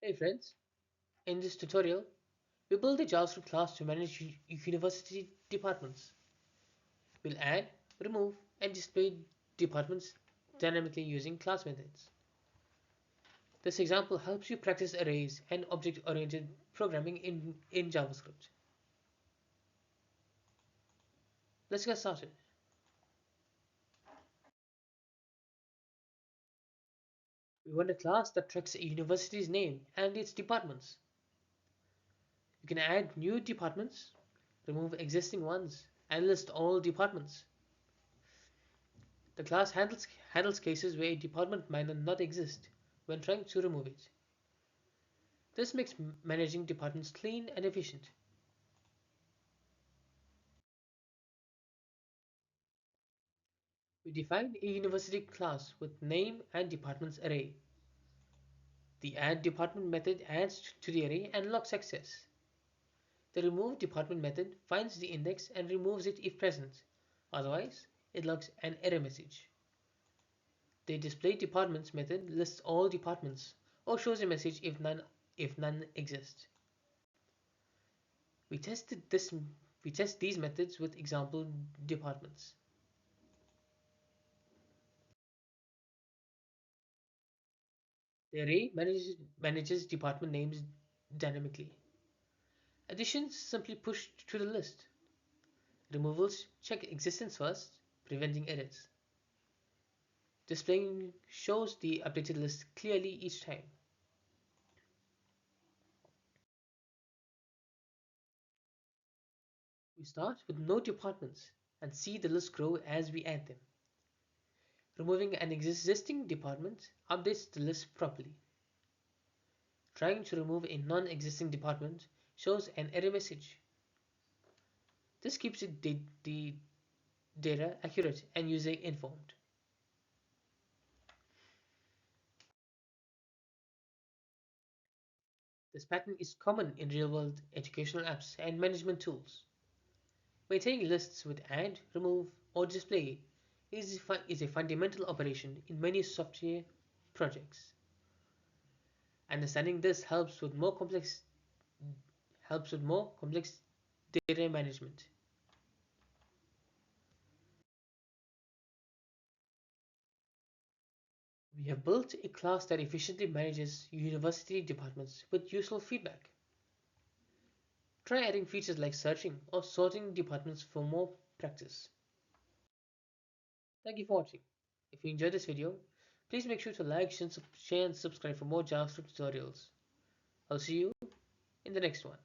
Hey friends, in this tutorial, we build a JavaScript class to manage university departments. We'll add, remove, and display departments dynamically using class methods. This example helps you practice arrays and object-oriented programming in JavaScript. Let's get started. We want a class that tracks a university's name and its departments. You can add new departments, remove existing ones, and list all departments. The class handles cases where a department might not exist when trying to remove it. This makes managing departments clean and efficient. We define a university class with name and departments array. The addDepartment method adds to the array and locks access. The removeDepartment method finds the index and removes it if present. Otherwise, it logs an error message. The displayDepartments method lists all departments or shows a message if none exist. We test these methods with example departments. The array manages department names dynamically. Additions simply push to the list. Removals check existence first, preventing errors. Displaying shows the updated list clearly each time. We start with no departments and see the list grow as we add them. Removing an existing department updates the list properly. Trying to remove a non-existing department shows an error message. This keeps the data accurate and user informed. This pattern is common in real-world educational apps and management tools. Maintaining lists with add, remove, or display is a fundamental operation in many software projects. Understanding this helps with more complex data management. We have built a class that efficiently manages university departments with useful feedback. Try adding features like searching or sorting departments for more practice. Thank you for watching. If you enjoyed this video, please make sure to like, share and subscribe for more JavaScript tutorials. I'll see you in the next one.